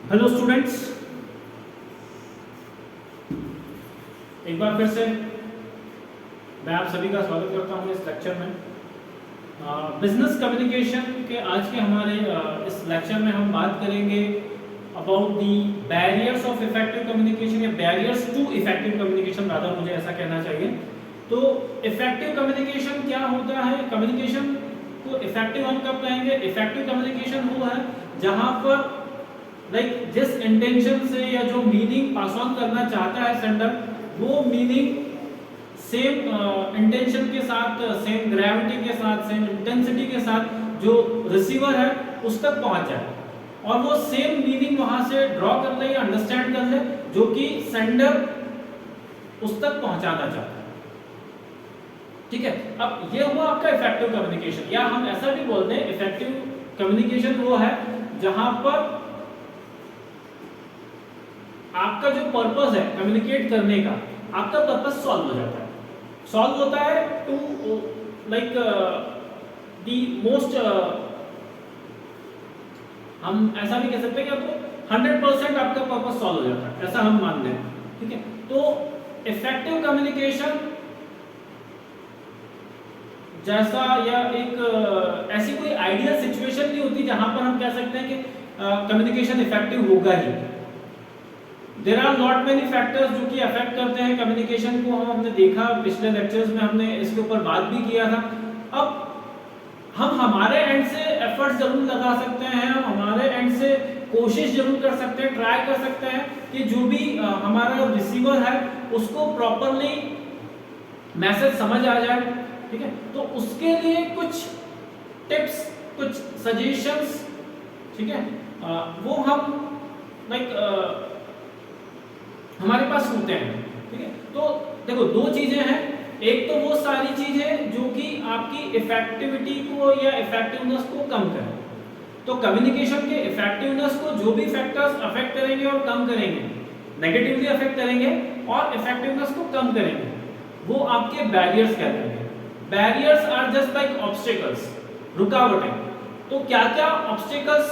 Hello students, एक बार फिर से मैं आप सभी का स्वागत करता हूं इस लेक्चर में। बिजनेस कम्युनिकेशन के आज के हमारे इस लेक्चर में हम बात करेंगे about the barriers of effective communication या barriers to effective communication, rather मुझे ऐसा कहना चाहिए। तो इफेक्टिव कम्युनिकेशन क्या होता है? कम्युनिकेशन को इफेक्टिव हम कब कहेंगे? इफेक्टिव कम्युनिकेशन वो है जहां पर जिस इंटेंशन से या जो मीनिंग पास ऑन करना चाहता है सेंडर, वो मीनिंग सेम इंटेंशन के साथ, सेम ग्रेविटी के साथ, सेम इंटेंसिटी के साथ जो रिसीवर है उस तक पहुंच जाए और वो सेम मीनिंग वहां से ड्रॉ कर ले या अंडरस्टैंड कर ले जो कि सेंडर उस तक पहुंचाना चाहता है। ठीक है, अब ये हुआ आपका इफेक्टिव कम्युनिकेशन, या हम ऐसा भी बोलते हैं इफेक्टिव कम्युनिकेशन वो है जहां पर आपका जो पर्पस है कम्युनिकेट करने का, आपका पर्पस सॉल्व हो जाता है। सॉल्व होता है टू दी मोस्ट, हम ऐसा भी कह सकते हैं कि आपको 100% आपका पर्पस सॉल्व हो जाता है, ऐसा हम मानते हैं। ठीक है, तो इफेक्टिव कम्युनिकेशन जैसा या एक ऐसी कोई आइडियल सिचुएशन नहीं होती जहां पर हम कह सकते हैं कि कम्युनिकेशन इफेक्टिव होगा ही। There are not many factors जो कि अफेक्ट करते हैं कम्युनिकेशन को। हमने देखा पिछले लेक्चर्स में, हमने इसके ऊपर बात भी किया था। अब हम हमारे एंड से एफर्ट्स जरूर लगा सकते हैं, हम हमारे एंड से कोशिश जरूर कर सकते हैं, ट्राई कर सकते हैं कि जो भी हमारा रिसीवर है उसको प्रॉपरली मैसेज समझ आ जाए। ठीक है, तो उसके लिए कुछ टिप्स, कुछ सजेशंस, ठीक है, वो हम हमारे पास होते हैं। ठीक है, तो देखो दो चीजें हैं। एक तो वो सारी चीजें जो कि आपकी इफेक्टिविटी को या इफेक्टिवनेस को कम करें। तो कम्युनिकेशन के इफेक्टिवनेस को जो भी फैक्टर्स अफेक्ट करेंगे और कम करेंगे, नेगेटिवली अफेक्ट करेंगे और इफेक्टिवनेस को कम करेंगे, वो आपके बैरियर्स कहलाएंगे। Barriers are just like obstacles, रुकावटें। तो क्या क्या ऑब्स्टेकल्स,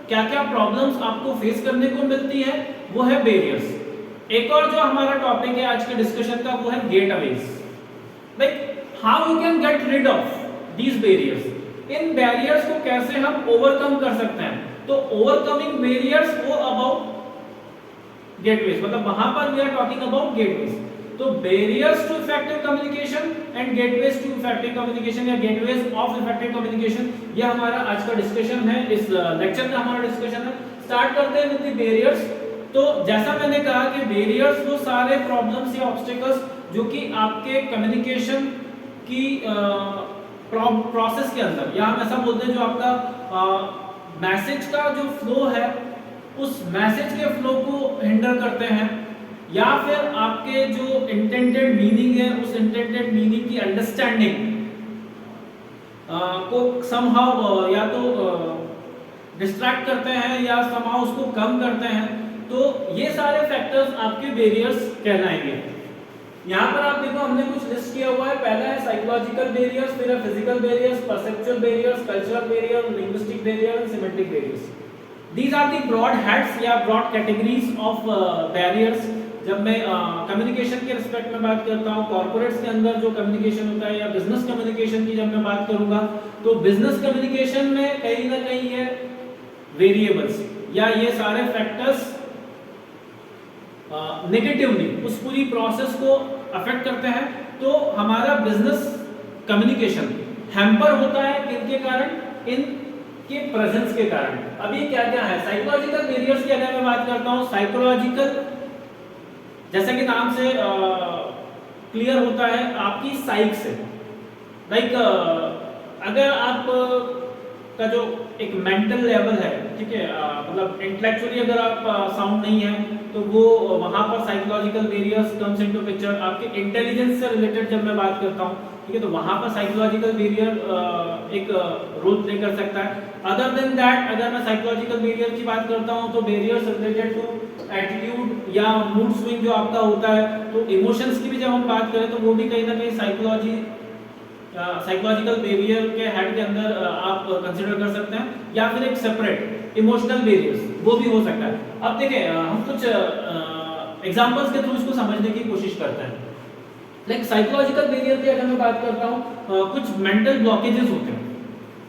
क्या क्या प्रॉब्लम्स आपको फेस करने को मिलती है, वो है बैरियर्स। एक और जो हमारा टॉपिक है आज के डिस्कशन का वो है gateways, like how you can get rid of these barriers. इन बैरियर्स को कैसे हम ओवरकम कर सकते हैं। तो ओवरकमिंग बैरियर्स वो अबाउट गेटवेज, मतलब वहां पर we are talking about gateways. तो barriers to effective communication and gateways to effective communication या गेटवेज ऑफ इफेक्टिव कम्युनिकेशन, ये हमारा आज का डिस्कशन है, इस लेक्चर का हमारा डिस्कशन है। स्टार्ट करते हैं विद द बैरियर्स। तो जैसा मैंने कहा कि बैरियर्स वो सारे प्रॉब्लम्स या ऑब्स्टेकल्स जो कि आपके कम्युनिकेशन की प्रोसेस के अंदर, या हम ऐसा बोलते हैं जो आपका मैसेज का जो फ्लो है उस मैसेज के फ्लो को हिंडर करते हैं, या फिर आपके जो इंटेंडेड मीनिंग है उस इंटेंडेड मीनिंग की अंडरस्टैंडिंग को समहाउ या तो डिस्ट्रैक्ट करते हैं या समहाउ उसको कम करते हैं। तो ये सारे फैक्टर्स आपके बैरियर्स कहलाएंगे। यहाँ पर आप देखो हमने कुछ लिस्ट किया हुआ है। पहला है साइकोलॉजिकल बैरियर्स, फिर है physical barriers, perceptual barriers, cultural barrier, linguistic barrier and semantic barriers. These are the broad heads या ब्रॉड कैटेगरीज ऑफ बैरियर्स। जब मैं कम्युनिकेशन के रिस्पेक्ट में बात करता हूँ, कॉर्पोरेट्स के अंदर जो कम्युनिकेशन होता है या बिजनेस कम्युनिकेशन की जब मैं बात करूंगा, तो बिजनेस कम्युनिकेशन में कहीं ना कहीं ये वेरिएबल्स या ये सारे फैक्टर्स नेगेटिवली उस पूरी प्रोसेस को अफेक्ट करते हैं। तो हमारा बिजनेस कम्युनिकेशन हैम्पर होता है किनके कारण? इन के प्रेजेंस के कारण। अब ये क्या क्या है? साइकोलॉजिकल बैरियर्स की अगर मैं बात करता हूँ, साइकोलॉजिकल जैसे कि नाम से क्लियर होता है आपकी साइक से। लाइक अगर आप का जो एक मेंटल लेवल है, ठीक है, मतलब इंटेलेक्चुअली अगर आप साउंड नहीं है तो वो वहां पर psychological barriers comes into picture. आपके इंटेलिजेंस से रिलेटेड जब मैं बात करता हूँ, ठीक है, तो वहां पर साइकोलॉजिकल बैरियर एक रोल प्ले कर सकता है। अदर देन दैट, अगर मैं साइकोलॉजिकल बैरियर की बात करता हूँ तो बैरियर्स रिलेटेड टू एटीट्यूड या मूड स्विंग जो आपका होता है, तो इमोशंस की भी जब हम बात करें तो वो भी कहीं ना कहीं साइकोलॉजी साइकोलॉजिकल बैरियर के हेड के अंदर आप कंसीडर कर सकते हैं, या फिर एक सेपरेट इमोशनल बैरियर्स वो भी हो सकता है। अब देखें हम कुछ एग्जांपल्स के थ्रू इसको समझने की कोशिश करते हैं। लाइक साइकोलॉजिकल बैरियर की अगर मैं बात करता हूँ, कुछ मेंटल ब्लॉकेजेस होते हैं,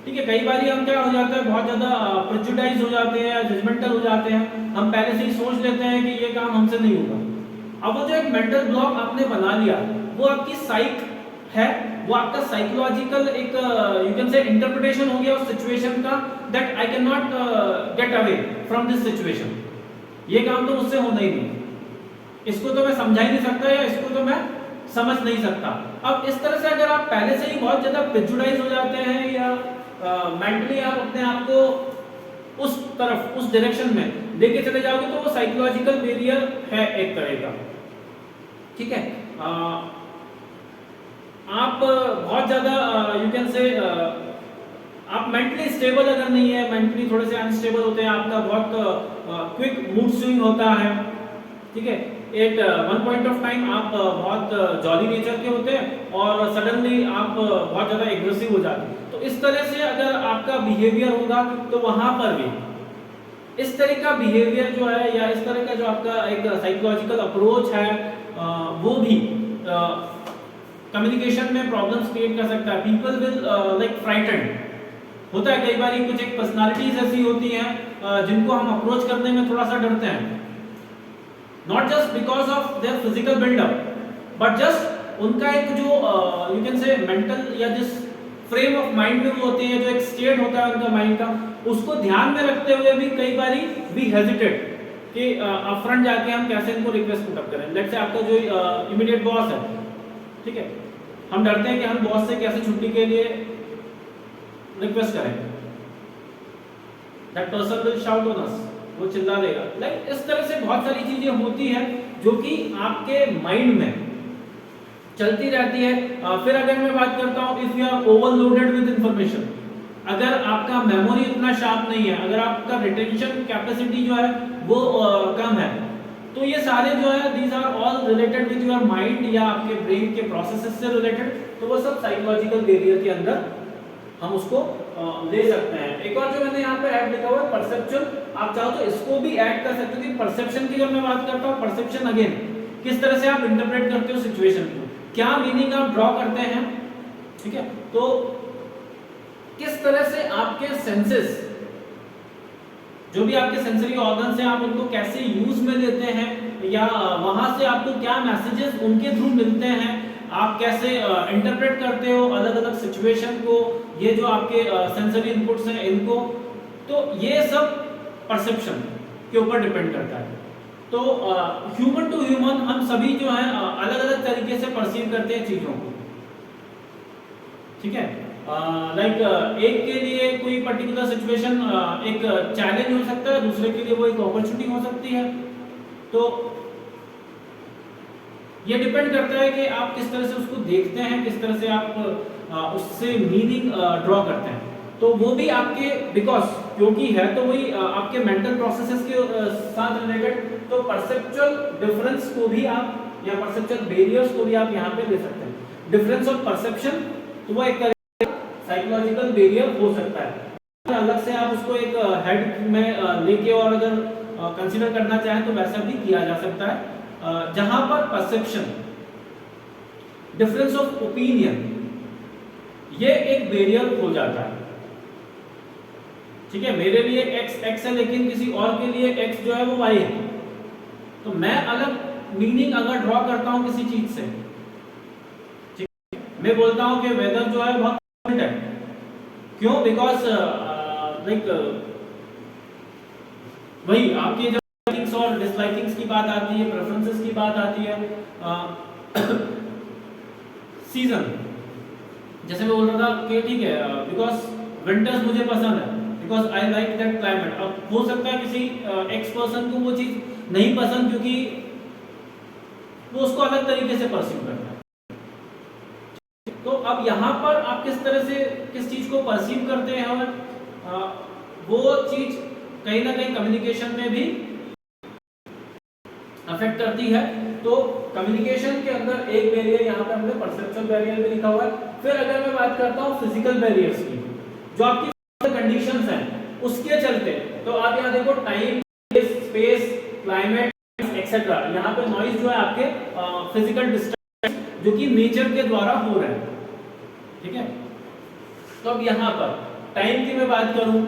ठीक है। कई बार हम क्या हो जाता है, बहुत ज्यादा प्रेजुडाइज हो जाते हैं, जजमेंटल हो जाते हैं, हम पहले से ही सोच लेते हैं कि ये काम हमसे नहीं होगा। अब वो जो एक मेंटल ब्लॉक आपने बना लिया, वो आपकी साइक है, वो आपका साइकोलॉजिकल एक यू कैन से इंटरप्रिटेशन हो गया उस सिचुएशन का, that I can not get away from this situation, ये काम तो मुझसे होना ही नहीं, इसको तो मैं समझा ही नहीं सकता, या इसको तो मैं समझ नहीं सकता। अब इस तरह से अगर आप पहले से ही बहुत ज्यादा प्रेजुडाइज हो जाते हैं, या मेंटली आप अपने आप को उस तरफ, उस डायरेक्शन में लेके चले जाओगे, तो वो साइकोलॉजिकल बैरियर है एक तरह का, ठीक है। आप बहुत ज्यादा यू कैन से आप मेंटली स्टेबल अगर नहीं है, मेंटली थोड़े से अनस्टेबल होते हैं, आपका बहुत क्विक मूड स्विंग होता है, ठीक है। At one point of time आप बहुत जॉली नेचर के होते हैं, और सडनली आप बहुत ज्यादा एग्रेसिव हो जाते हैं। तो इस तरह से अगर आपका बिहेवियर होगा, तो वहां पर भी इस तरह का बिहेवियर जो है, या इस तरह का जो आपका एक साइकोलॉजिकल अप्रोच है, वो भी कम्युनिकेशन में प्रॉब्लम्स क्रिएट कर सकता है। पीपल विल लाइक फ्राइटेंड होता है कई बार, कुछ एक पर्सनालिटीज ऐसी होती हैं जिनको हम अप्रोच करने में थोड़ा सा डरते हैं, not just because of their physical buildup, but just उनका एक जो यू कैन से मेंटल या जिस फ्रेम ऑफ माइंड में वो होते हैं, जो एक स्टेट होता है उनका माइंड का, उसको ध्यान में रखते हुए भी कई बारी वी हेजिटेट कि अपफ्रंट जाके हम कैसे इनको रिक्वेस्ट पुट अप करें। लेट्स से आपका जो इमीडिएट बॉस है, ठीक है, हम डरते हैं कि हम बॉस से कैसे छुट्टी के लिए रिक्वेस्ट करें, that person will shout on us, वो चिल्ला देगा। लाइक इस तरह से बहुत सारी चीजें होती हैं जो कि आपके माइंड में चलती रहती है। फिर अगर मैं बात करता हूं, if you are overloaded with information, अगर आपका मेमोरी इतना शार्प नहीं है, अगर आपका रिटेंशन कैपेसिटी जो है वो कम है, तो ये सारे जो है these are all related with your mind, या आपके ब्रेन के प्रोसेसेस से रिलेटेड, तो वो सब साइकोलॉजिकल बैरियर के अंदर हम उसको ले सकते हैं। एक और जो मैंने यहाँ पे ऐड लिखा हुआ है परसेप्शन, आप चाहो तो इसको भी ऐड कर सकते हो कि परसेप्शन की जब मैं बात करता हूँ, परसेप्शन अगेन किस तरह से आप इंटरप्रेट करते हो सिचुएशन को, क्या मीनिंग आप ड्रॉ करते हैं, ठीक है। तो किस तरह से आपके सेंसेस, जो भी आपके सेंसरी ऑर्गन्स हैं, आप उनको कैसे यूज में लेते हैं, या वहां से आपको क्या मैसेजेस उनके थ्रू मिलते हैं, आप कैसे इंटरप्रेट करते हो अलग अलग सिचुएशन को, ये जो आपके सेंसरी इनपुट्स हैं इनको, तो ये सब परसेप्शन के ऊपर डिपेंड करता है। तो ह्यूमन टू ह्यूमन हम सभी जो है अलग अलग तरीके से परसीव करते हैं चीजों को, ठीक है। लाइक एक के लिए कोई पर्टिकुलर सिचुएशन एक चैलेंज हो सकता है, दूसरे के लिए वो एक अपॉर्चुनिटी हो सकती है। तो ये डिपेंड करता है कि आप किस तरह से उसको देखते हैं, किस तरह से आप उससे मीनिंग ड्रॉ करते हैं। तो वो भी आपके बिकॉज क्योंकि है तो वही आपके मेंटल प्रोसेसेस के साथ रिलेटेड, तो परसेप्चुअल डिफरेंस को भी आप, या परसेप्चुअल बैरियर्स को भी आप यहाँ पे ले सकते हैं। डिफरेंस ऑफ परसेप्शन, तो वो एक साइकोलॉजिकल बैरियर हो सकता है। अलग से आप उसको एक हेड में लेके और अगर कंसीडर करना चाहें तो वैसा भी किया जा सकता है, जहां पर परसेप्शन, डिफरेंस ऑफ ओपिनियन, ये एक बैरियर हो जाता है, ठीक है। मेरे लिए x है, लेकिन किसी और के लिए x जो है वो y है, तो मैं अलग मीनिंग अगर ड्रॉ करता हूं किसी चीज से, ठीक है, मैं बोलता हूं कि वेदर जो है बहुत कोल्ड है, क्यों, बिकॉज लाइक वही आपकी जब लाइकिंग्स और डिसलाइकिंग्स की बात आती है, प्रेफरेंसेस की बात आती है, सीजन, जैसे मैं बोल रहा था कि ठीक है बिकॉज विंटर्स मुझे पसंद है, because I like that climate. अब हो सकता है किसी एक्स पर्सन को वो चीज नहीं पसंद, क्योंकि वो उसको अलग तरीके से परसीव करता है। तो अब यहाँ पर आप किस तरह से किस चीज को परसीव करते हैं, और वो चीज कहीं ना कहीं कम्युनिकेशन में भी अफेक्ट करती है। तो कम्युनिकेशन के अंदर एक बैरियर यहाँ पे हमने परसेप्चुअल बैरियर भी लिखा हुआ है। फिर अगर मैं बात करता हूँ फिजिकल बैरियर्स की, जो आपकी कंडीशंस हैं उसके चलते, तो आप यहाँ देखो टाइम, स्पेस, क्लाइमेट एक्सेट्रा, यहाँ पे नॉइज जो है आपके फिजिकल डिस्टर्बेंस जो कि नेचर के द्वारा हो रहा है, ठीक है। तो अब यहाँ पर टाइम की मैं बात करूं,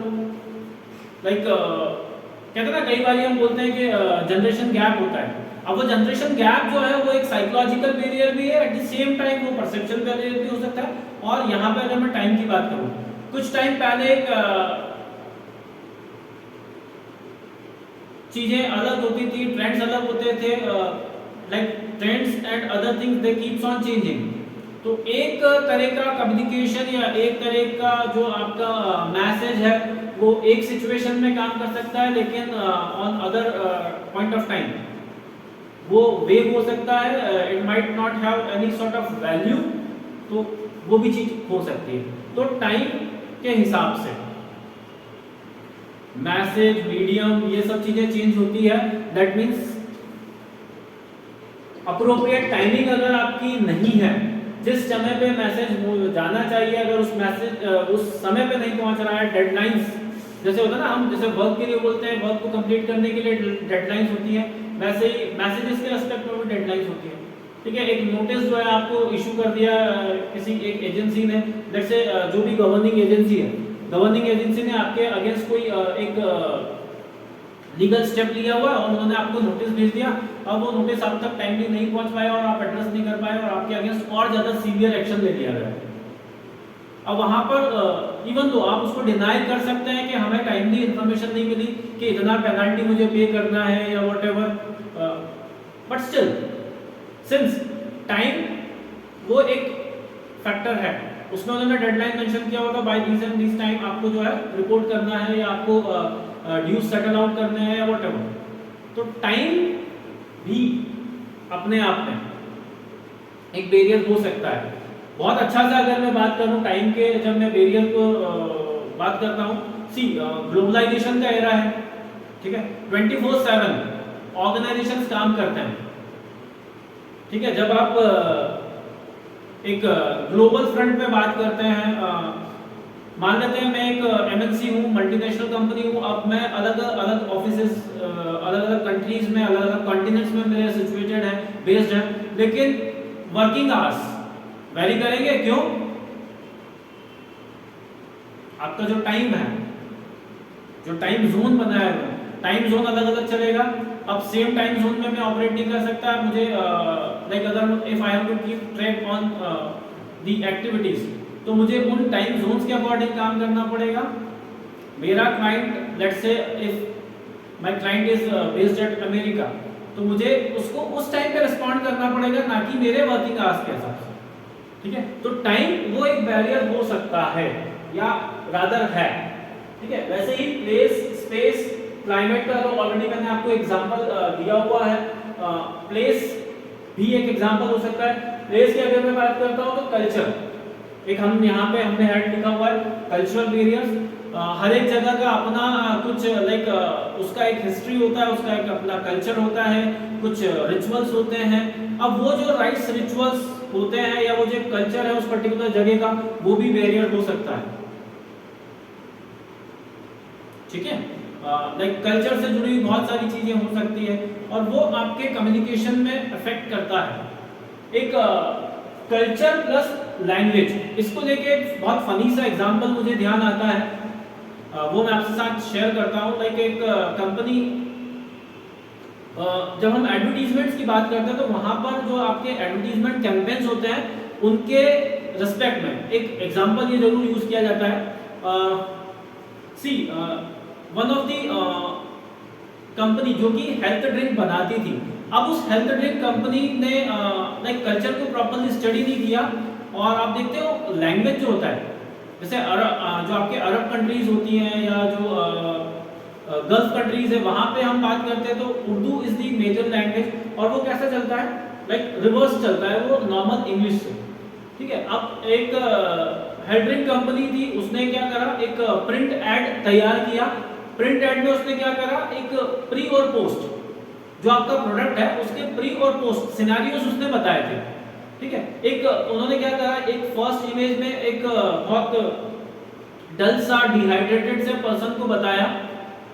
लाइक कहते हैं ना कई बार हम बोलते हैं कि जनरेशन गैप होता है। अब वो जनरेशन गैप जो है वो एक साइकोलॉजिकल बैरियर भी है, एट द सेम टाइम वो परसेप्शन बैरियर भी हो सकता है। और यहाँ पे अगर मैं टाइम की बात करूं, कुछ टाइम पहले चीजें अलग होती थी, ट्रेंड्स अलग होते थे, like trends and other things they keeps on changing. तो एक तरह का कम्युनिकेशन या एक तरह का जो आपका मैसेज है वो एक सिचुएशन में काम कर सकता है, लेकिन on other point of time वो वेग हो सकता है, it might not have any sort of value, तो वो भी चीज हो सकती है। तो टाइम के हिसाब से मैसेज, मीडियम, ये सब चीजें चेंज होती है। दैट मीन्स अप्रोप्रिएट टाइमिंग अगर आपकी नहीं है, जिस समय पे मैसेज जाना चाहिए, अगर उस मैसेज उस समय पे नहीं पहुंच रहा है, डेडलाइंस जैसे होता है ना, हम जैसे वर्क के लिए बोलते हैं, वर्क को कंप्लीट करने के लिए डेडलाइंस होती है, वैसे ही मैसेजेस के एस्पेक्ट में भी डेडलाइंस होती है, ठीक है। एक नोटिस जो है आपको इशू कर दिया किसी एक एजेंसी ने, जैसे जो भी गवर्निंग एजेंसी है, गवर्निंग एजेंसी ने आपके अगेंस्ट कोई एक लीगल स्टेप लिया हुआ और उन्होंने आपको नोटिस भेज दिया, अब वो नोटिस आप तक टाइमली नहीं पहुंच पाया और आप एड्रेस नहीं कर पाए और आपके अगेंस्ट और ज्यादा सीवियर एक्शन ले लिया गया। अब वहां पर इवन तो आप उसको डिनाई कर सकते हैं कि हमें टाइमली इंफॉर्मेशन नहीं मिली कि इतना पेनल्टी मुझे पे करना है या whatever, but still since time वो एक फैक्टर है, उसमें उन्होंने डेडलाइन मेंशन किया होगा, by this and this time आपको जो है रिपोर्ट करना है या आपको ड्यूज सेटल आउट करने हैं या व्हाटएवर। तो टाइम भी अपने आप में एक बैरियर हो सकता है। बहुत अच्छा सा अगर मैं बात करूं टाइम के, जब मैं बैरियर को बात करता हूं, सी ग्लोबलाइजेशन का एरा है, ठीक है, 24/7 ऑर्गेनाइजेशंस काम करते हैं, ठीक है। जब आप एक ग्लोबल फ्रंट पे बात करते हैं, मान लेते हैं मैं एक एमएनसी हूँ, मल्टीनेशनल कंपनी हूँ, अब मैं अलग अलग ऑफिसेस अलग अलग कंट्रीज में, अलग अलग कॉन्टिनेंट्स में मेरे सिचुएटेड है, बेस्ड है, लेकिन वर्किंग आवर्स वेरी करेंगे। क्यों? आपका जो टाइम है, जो टाइम जोन बनाया है, टाइम जोन अलग अलग चलेगा। अब सेम टाइम जोन में मैं ऑपरेट नहीं कर सकता, मुझे लाइक अगर if I have to keep track on the activities, तो मुझे उन टाइम जोन्स के अकॉर्डिंग काम करना पड़ेगा। मेरा client, let's say if my client is based eight America, तो मुझे उसको उस टाइम पे रिस्पॉन्ड करना पड़ेगा, ना कि मेरे वर्किंग आवर्स के हिसाब से, ठीक है। तो टाइम वो एक बैरियर हो सकता है या रादर है, ठीक है। वैसे ही प्लेस, स्पेस, क्लाइमेट का तो ऑलरेडी मैंने आपको एग्जांपल दिया हुआ है, प्लेस भी एक एग्जांपल हो सकता है। प्लेस की अगर मैं बात करता हूँ तो कल्चर, एक हम यहाँ पे हमने हेड लिखा हुआ है कल्चरल बैरियर्स। हर एक जगह का अपना कुछ लाइक उसका एक हिस्ट्री होता है, उसका एक अपना कल्चर होता है, कुछ रिचुअल्स होते हैं। अब वो जो राइट्स रिचुअल्स होते हैं या वो जो कल्चर है उस पर्टिकुलर जगह का, वो भी बैरियर हो सकता है, ठीक है। लाइक कल्चर से जुड़ी हुई बहुत सारी चीजें हो सकती है और वो आपके कम्युनिकेशन में अफेक्ट करता है। एक कल्चर प्लस लैंग्वेज, इसको लेके एक बहुत फनी सा एग्जांपल मुझे ध्यान आता है, वो मैं आपके साथ शेयर करता हूँ। लाइक एक कंपनी, जब हम एडवर्टीजमेंट्स की बात करते हैं तो वहां पर जो आपके एडवर्टीजमेंट कैंपेन्स होते हैं उनके रिस्पेक्ट में एक एग्जांपल ये जरूर यूज किया जाता है। सी वन ऑफ दी कंपनी जो कि हेल्थ ड्रिंक बनाती थी, अब उस हेल्थ ड्रिंक कंपनी ने लाइक कल्चर को प्रॉपर्ली स्टडी नहीं किया और आप देखते हो लैंग्वेज जो होता है, जैसे जो आपके अरब कंट्रीज होती हैं या जो गल्फ कंट्रीज है, वहां पे हम बात करते हैं तो Urdu is the major language और वो कैसा चलता है, लाइक रिवर्स चलता है वो नॉर्मल इंग्लिश से, ठीक है। अब एक हेल्थ ड्रिंक कंपनी थी, उसने क्या करा, एक प्रिंट एड तैयार किया। प्रिंट एड में उसने क्या करा, एक प्री और पोस्ट जो आपका प्रोडक्ट है उसके प्री और पोस्ट सिनेरियोस उसने बताए थे, ठीक है। एक उन्होंने क्या कहा, एक फर्स्ट इमेज में एक बहुत डल सा डिहाइड्रेटेड से पर्सन को बताया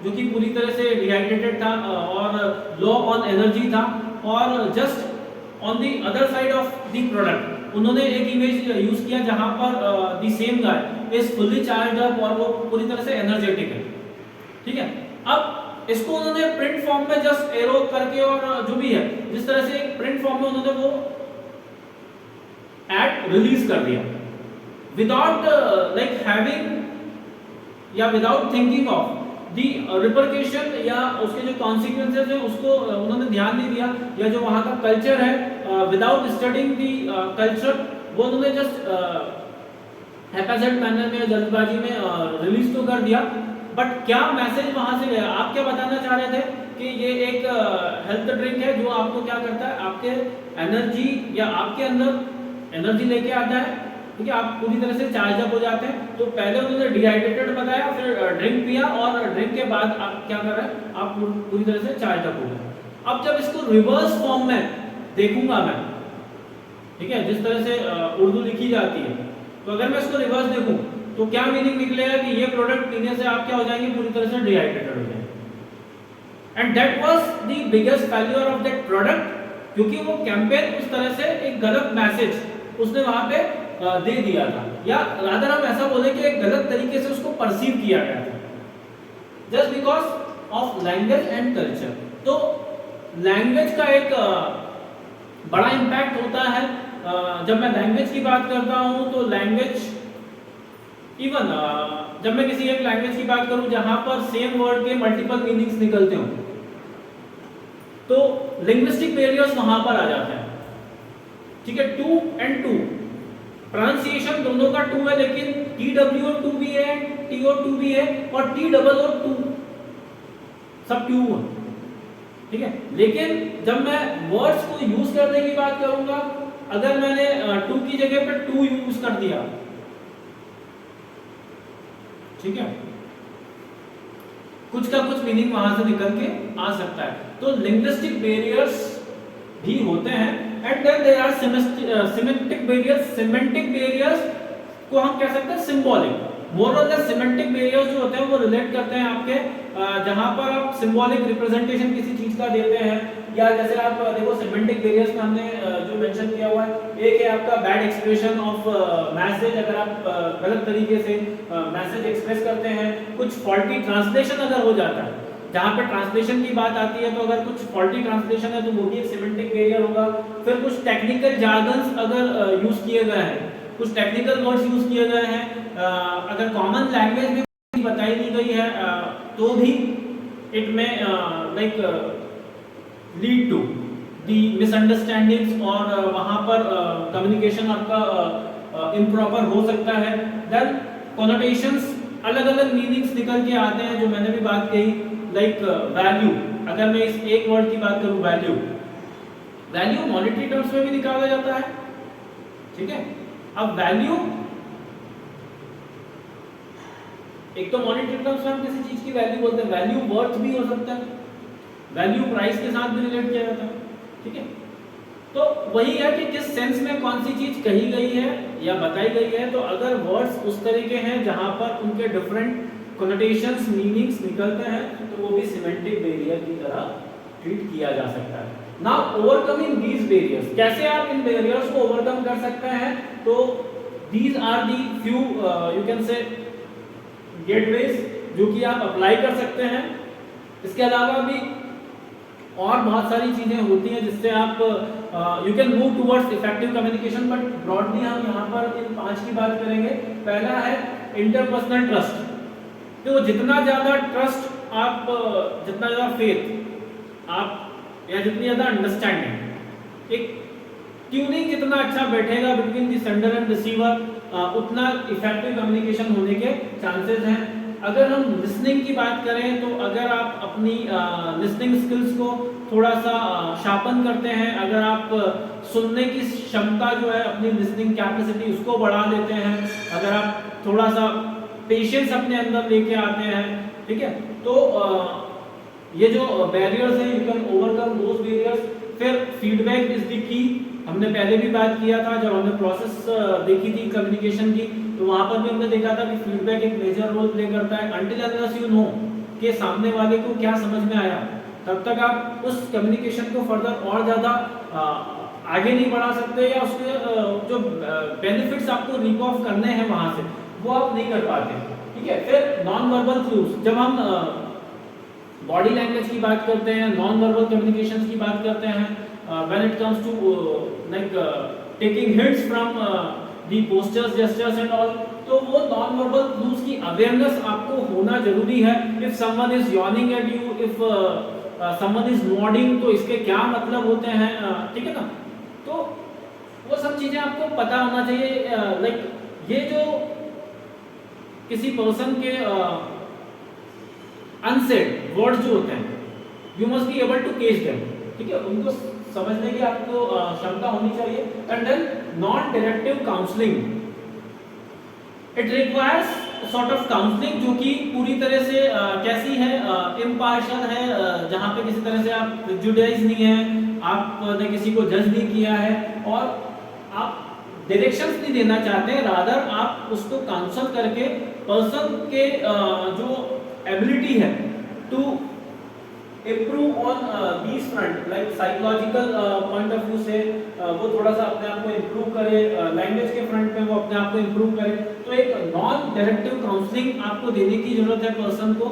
जो कि पूरी तरह से डिहाइड्रेटेड था और लो ऑन एनर्जी था, और just on the other side of the product उन्होंने एक इमेज यूज किया जहां पर the same guy is fully charged up और वो पूरी तरह से एनर्जेटिक है, ठीक है। अब इसको उन्होंने प्रिंट फॉर्म में जस्ट एरो करके और जो भी है जिस तरह से एक प्रिंट फॉर्म में उन्होंने वो एड रिलीज कर दिया विदाउट लाइक हैविंग या without thinking of the repercussion या उसके जो कॉन्सिक्वेंसेस है उसको उन्होंने ध्यान नहीं दिया, या जो वहाँ का कल्चर है विदाउट स्टडिंग दी कल्चर वो उन्होंने जस्ट हैपेजेंट मैनर में जल्दबाजी में रिलीज तो कर दिया, बट क्या मैसेज वहाँ से गया? आप क्या बताना चाह रहे थे कि ये एक हेल्थ ड्रिंक है जो आपको क्या करता है, आपके एनर्जी या आपके अंदर एनर्जी लेके आता है, ठीक है, आप पूरी तरह से चार्ज अप हो जाते हैं। तो पहले उन्होंने डिहाइड्रेटेड बताया, फिर ड्रिंक पिया और ड्रिंक के बाद आप क्या कर रहे हैं, आप पूरी तरह से चार्ज अप हो गए। अब जब इसको रिवर्स फॉर्म में देखूंगा मैं, ठीक है, जिस तरह से उर्दू लिखी जाती है, तो अगर मैं इसको रिवर्स देखूं तो क्या मीनिंग निकलेगा कि ये प्रोडक्ट पीने से आप क्या हो जाएंगे, पूरी तरह से डिहाइड्रेटेड हो जाएंगे। And that was the biggest failure of that product, क्योंकि वो कैंपेन उस तरह से एक गलत मैसेज उसने वहां पे दे दिया था, या रादर हम ऐसा बोले कि एक गलत तरीके से उसको परसीव किया गया था, just because of language and culture. तो लैंग्वेज का एक बड़ा इम्पैक्ट होता है। जब मैं लैंग्वेज की बात करता हूं तो लैंग्वेज इवन जब मैं किसी एक लैंग्वेज की बात करूं जहां पर सेम वर्ड के मल्टीपल मीनिंग्स निकलते हो, तो लिंग्विस्टिक बैरियर्स वहां पर आ जाते हैं, ठीक है। टू एंड टू प्रोनाउंसिएशन दोनों का टू है, लेकिन TWO टू भी है, TO टू भी है, और TOO टू सब टू है, ठीक है। लेकिन जब मैं वर्ड्स को यूज करने की बात करूंगा, अगर मैंने टू की जगह पर टू यूज कर दिया, ठीक है, कुछ का कुछ मीनिंग वहां से निकल के आ सकता है। तो लिंग्विस्टिक बैरियर्स भी होते हैं, and then there are semantic barriers. Semantic barriers को हम कह सकते हैं सिंबॉलिक। मोर और लेस सिमेंटिक बैरियर्स जो होते हैं वो रिलेट करते हैं आपके जहां पर आप सिंबॉलिक रिप्रेजेंटेशन किसी चीज का देते हैं, या जैसे आप देखो सिमेंटिक बैरियर्स में हमने जो मेंशन किया हुआ है, एक है आपका बैड एक्सप्रेशन ऑफ मैसेज, अगर आप गलत तरीके से मैसेज एक्सप्रेस करते हैं, कुछ फॉल्टी ट्रांसलेशन अगर हो जाता है, जहां पे ट्रांसलेशन की बात आती है तो अगर कुछ फॉल्टी ट्रांसलेशन है तो वो भी एक सिमेंटिक बैरियर होगा। फिर कुछ टेक्निकल जार्गन्स अगर यूज किए गए हैं, कुछ टेक्निकल वर्ड्स यूज किए गए हैं, अगर कॉमन लैंग्वेज में बताई नहीं गई है तो भी इट में like lead to the misunderstandings, और वहां पर कम्युनिकेशन आपका इम्प्रॉपर हो सकता है। देन कॉनोटेशंस, अलग अलग मीनिंग्स निकल के आते हैं, जो मैंने भी बात कही, लाइक वैल्यू। अगर मैं इस एक वर्ड की बात करूं वैल्यू, वैल्यू मॉनेटरी टर्म्स में भी निकाला जाता है, ठीक है। अब वैल्यू एक तो मॉनेटरी टर्म्स में हम किसी चीज की वैल्यू बोलते हैं, वैल्यू वर्थ भी हो सकता है, वैल्यू प्राइस के साथ भी रिलेट किया जाता है, ठीक है। तो वही है कि किस सेंस में कौन सी चीज कही गई है या बताई गई है। तो अगर वर्ड्स उस तरीके हैं जहां पर उनके डिफरेंट कॉनोटेशंस मीनिंग्स निकलते हैं तो वो भी सिमेंटिक बैरियर की तरह ट्रीट किया जा सकता है। नाउ ओवरकमिंग दीज बैरियर्स, कैसे आप इन बैरियर्स को ओवरकम कर सकते हैं? तो these are the few you can say gateways जो कि आप अप्लाई कर सकते हैं। इसके अलावा भी और बहुत सारी चीजें होती हैं जिससे आप you can move towards effective communication, but broadly हम यहाँ पर इन 5 की बात करेंगे। पहला है इंटरपर्सनल ट्रस्ट। तो जितना ज्यादा ट्रस्ट आप, जितना ज्यादा फेथ आप, या जितनी ज्यादा अंडरस्टैंडिंग, एक ट्यूनिंग जितना अच्छा बैठेगा between the sender and receiver, उतना इफेक्टिव कम्युनिकेशन होने के चांसेस हैं। अगर हम लिसनिंग की बात करें तो अगर आप अपनी लिसनिंग स्किल्स को थोड़ा सा शार्पन करते हैं, अगर आप सुनने की क्षमता जो है, अपनी लिसनिंग कैपेसिटी उसको बढ़ा देते हैं, अगर आप थोड़ा सा पेशेंस अपने अंदर लेके आते हैं, ठीक है, तो ये जो बैरियर्स हैं, you can overcome those barriers. फिर फीडबैक इज द की, हमने पहले भी बात किया था जब हमने प्रोसेस देखी थी कम्युनिकेशन की, तो वहां पर भी हमने देखा था कि फीडबैक एक मेजर रोल प्ले करता है। अनटिल अनलेस यू नो कि सामने वाले को क्या समझ में आया, तब तक आप उस कम्युनिकेशन को फर्दर और ज़्यादा आगे नहीं बढ़ा सकते, या उसके जो बेनिफिट्स आपको रीप ऑफ करने हैं वहाँ से, वो आप नहीं कर पाते। ठीक है। फिर नॉन वर्बल क्लूज, जब हम बॉडी लैंग्वेज की बात करते हैं, नॉन वर्बल कम्युनिकेशन की बात करते हैं, when it comes to like taking hints from the postures, gestures and all, तो वो नॉन वर्बल क्लूज की अवेयरनेस आपको होना जरूरी है। If someone is yawning at you, if someone is nodding, तो इसके क्या मतलब होते हैं, ठीक है ना। तो वो सब चीजें आपको पता होना चाहिए। लाइक ये जो किसी पर्सन के अनसेड वर्ड्स जो होते हैं, you must be able to catch them. ठीक है, उनको समझने की आपको क्षमता होनी चाहिए। And then non directive counselling, it requires sort of counselling जो कि पूरी तरह से कैसी है, इम्पार्शियल है, जहाँ पे किसी तरह से आप प्रेजुडिस नहीं है, आपने किसी को जज नहीं किया है, और आप डायरेक्शंस नहीं देना चाहते हैं, रादर आप उसको काउंसल करके पर्सन के जो एबिलिटी है to improve on these front, like psychological point of view से वो थोड़ा सा अपने आप को इम्प्रूव करे, लैंग्वेज के फ्रंट पे वो अपने आप को इम्प्रूव करे। तो एक नॉन डायरेक्टिव काउंसलिंग आपको देने की जरूरत है पर्सन को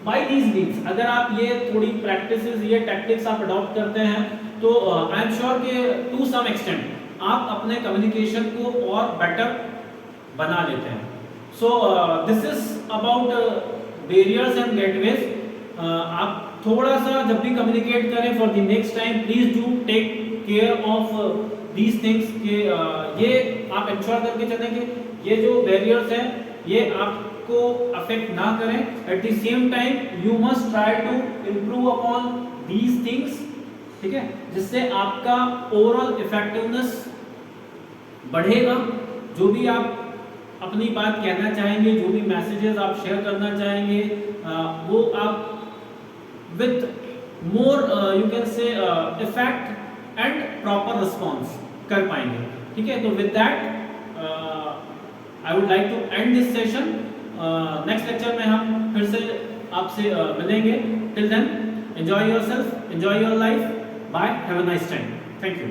बाय दीज मीन्स। अगर आप ये थोड़ी प्रैक्टिसेस, ये टैक्टिक्स आप अडॉप्ट करते हैं, तो आई एम श्योर कि टू सम एक्सटेंट आप अपने कम्युनिकेशन को और बेटर बना लेते हैं। So this is about barriers and gateways. आप थोड़ा सा जब भी कम्युनिकेट करें, for the next time please do take care of these things के ये आप इंश्योर करके चलें कि ये जो बैरियर्स हैं ये आपको अफेक्ट ना करें। At the same time you must try to improve upon these things, ठीक है, जिससे आपका ओवरऑल इफेक्टिवनेस बढ़ेगा। जो भी आप अपनी बात कहना चाहेंगे, जो भी मैसेजेस आप शेयर करना चाहेंगे, वो आप with more you can say effect and proper response कर पाएंगे। ठीक है, तो with that I would like to end this session. Next lecture में हम फिर से आपसे मिलेंगे। Till then enjoy yourself, enjoy your life, bye, have a nice time, thank you.